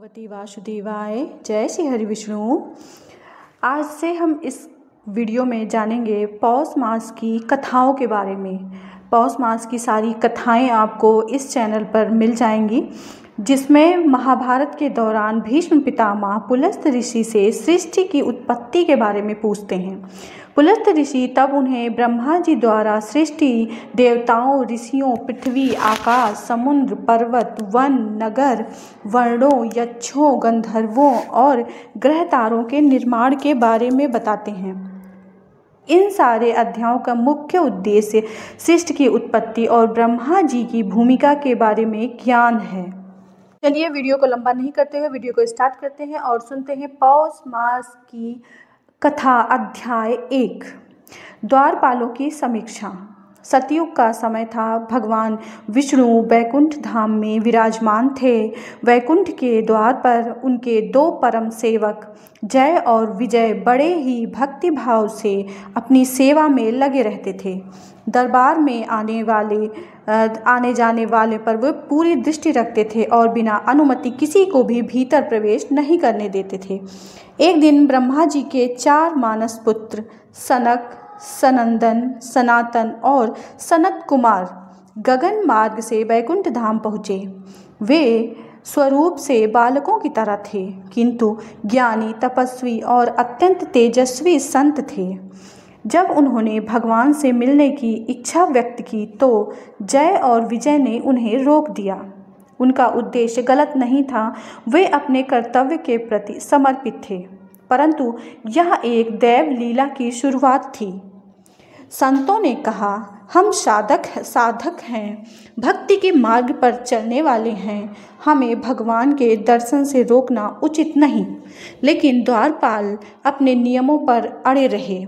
भगवती वासुदेवाय। जय श्री हरि विष्णु। आज से हम इस वीडियो में जानेंगे पौष मास की कथाओं के बारे में। पौष मास की सारी कथाएं आपको इस चैनल पर मिल जाएंगी, जिसमें महाभारत के दौरान भीष्म पितामह पुलस्त ऋषि से सृष्टि की उत्पत्ति के बारे में पूछते हैं। पुलस्त ऋषि तब उन्हें ब्रह्मा जी द्वारा सृष्टि, देवताओं, ऋषियों, पृथ्वी, आकाश, समुद्र, पर्वत, वन, नगर, वर्णों, यक्षों, गंधर्वों और ग्रह तारों के निर्माण के बारे में बताते हैं। इन सारे अध्यायों का मुख्य उद्देश्य सृष्टि की उत्पत्ति और ब्रह्मा जी की भूमिका के बारे में ज्ञान है। चलिए वीडियो को लंबा नहीं करते हुए वीडियो को स्टार्ट करते हैं और सुनते हैं पौष मास की कथा। अध्याय 1, द्वारपालों की समीक्षा। सतयुग का समय था। भगवान विष्णु वैकुंठ धाम में विराजमान थे। वैकुंठ के द्वार पर उनके दो परम सेवक जय और विजय बड़े ही भक्ति भाव से अपनी सेवा में लगे रहते थे। दरबार में आने जाने वाले पर वे पूरी दृष्टि रखते थे और बिना अनुमति किसी को भी भीतर प्रवेश नहीं करने देते थे। एक दिन ब्रह्मा जी के 4 मानस पुत्र सनक, सनंदन, सनातन और सनत कुमार गगन मार्ग से वैकुंठ धाम पहुँचे। वे स्वरूप से बालकों की तरह थे, किंतु ज्ञानी, तपस्वी और अत्यंत तेजस्वी संत थे। जब उन्होंने भगवान से मिलने की इच्छा व्यक्त की तो जय और विजय ने उन्हें रोक दिया। उनका उद्देश्य गलत नहीं था, वे अपने कर्तव्य के प्रति समर्पित थे, परंतु यह एक दैव लीला की शुरुआत थी। संतों ने कहा, हम साधक हैं, भक्ति के मार्ग पर चलने वाले हैं, हमें भगवान के दर्शन से रोकना उचित नहीं। लेकिन द्वारपाल अपने नियमों पर अड़े रहे।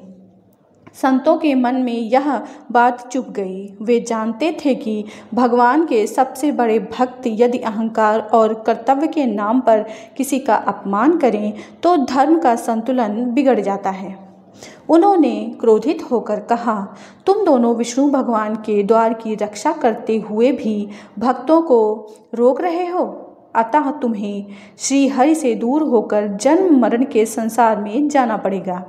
संतों के मन में यह बात चुभ गई। वे जानते थे कि भगवान के सबसे बड़े भक्त यदि अहंकार और कर्तव्य के नाम पर किसी का अपमान करें तो धर्म का संतुलन बिगड़ जाता है। उन्होंने क्रोधित होकर कहा, तुम दोनों विष्णु भगवान के द्वार की रक्षा करते हुए भी भक्तों को रोक रहे हो, अतः तुम्हें श्री हरि से दूर होकर जन्म मरण के संसार में जाना पड़ेगा।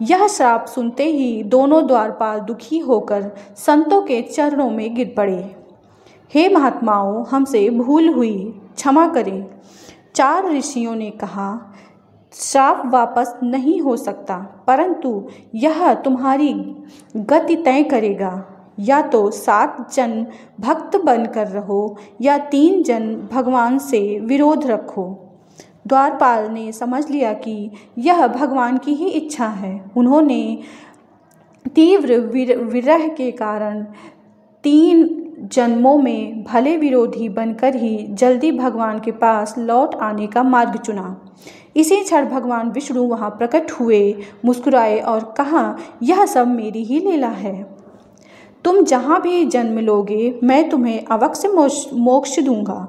यह श्राप सुनते ही दोनों द्वारपाल दुखी होकर संतों के चरणों में गिर पड़े। हे महात्माओं, हमसे भूल हुई, क्षमा करें। 4 ऋषियों ने कहा, श्राप वापस नहीं हो सकता, परंतु यह तुम्हारी गति तय करेगा। या तो 7 जन्म भक्त बनकर रहो या 3 जन्म भगवान से विरोध रखो। द्वारपाल ने समझ लिया कि यह भगवान की ही इच्छा है। उन्होंने तीव्र विरह के कारण 3 जन्मों में भले विरोधी बनकर ही जल्दी भगवान के पास लौट आने का मार्ग चुना। इसी क्षण भगवान विष्णु वहां प्रकट हुए, मुस्कुराए और कहा, यह सब मेरी ही लीला है। तुम जहाँ भी जन्म लोगे मैं तुम्हें अवश्य मोक्ष दूंगा।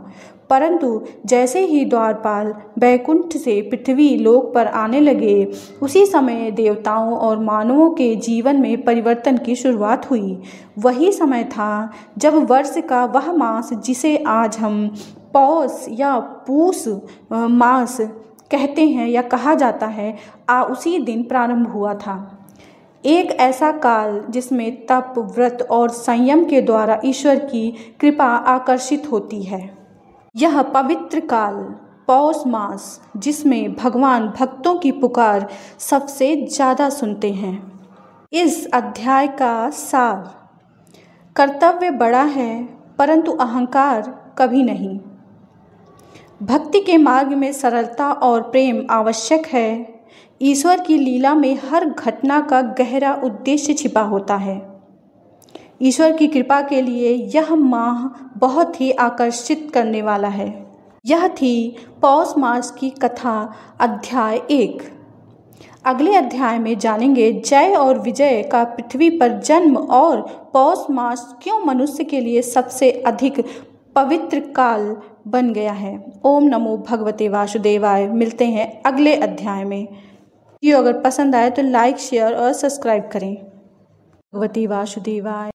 परंतु जैसे ही द्वारपाल वैकुंठ से पृथ्वी लोक पर आने लगे, उसी समय देवताओं और मानवों के जीवन में परिवर्तन की शुरुआत हुई। वही समय था जब वर्ष का वह मास जिसे आज हम पौष या पूष मास कहते हैं या कहा जाता है, उसी दिन प्रारंभ हुआ था। एक ऐसा काल जिसमें तप, व्रत और संयम के द्वारा ईश्वर की कृपा आकर्षित होती है। यह पवित्र काल पौष मास, जिसमें भगवान भक्तों की पुकार सबसे ज़्यादा सुनते हैं। इस अध्याय का सार, कर्तव्य बड़ा है परंतु अहंकार कभी नहीं। भक्ति के मार्ग में सरलता और प्रेम आवश्यक है। ईश्वर की लीला में हर घटना का गहरा उद्देश्य छिपा होता है। ईश्वर की कृपा के लिए यह माह बहुत ही आकर्षित करने वाला है। यह थी पौष मास की कथा, अध्याय 1। अगले अध्याय में जानेंगे जय और विजय का पृथ्वी पर जन्म और पौष मास क्यों मनुष्य के लिए सबसे अधिक पवित्र काल बन गया है। ओम नमो भगवते वासुदेवाय। मिलते हैं अगले अध्याय में। वीडियो अगर पसंद आए तो लाइक, शेयर और सब्सक्राइब करें। भगवती वासुदेवाय।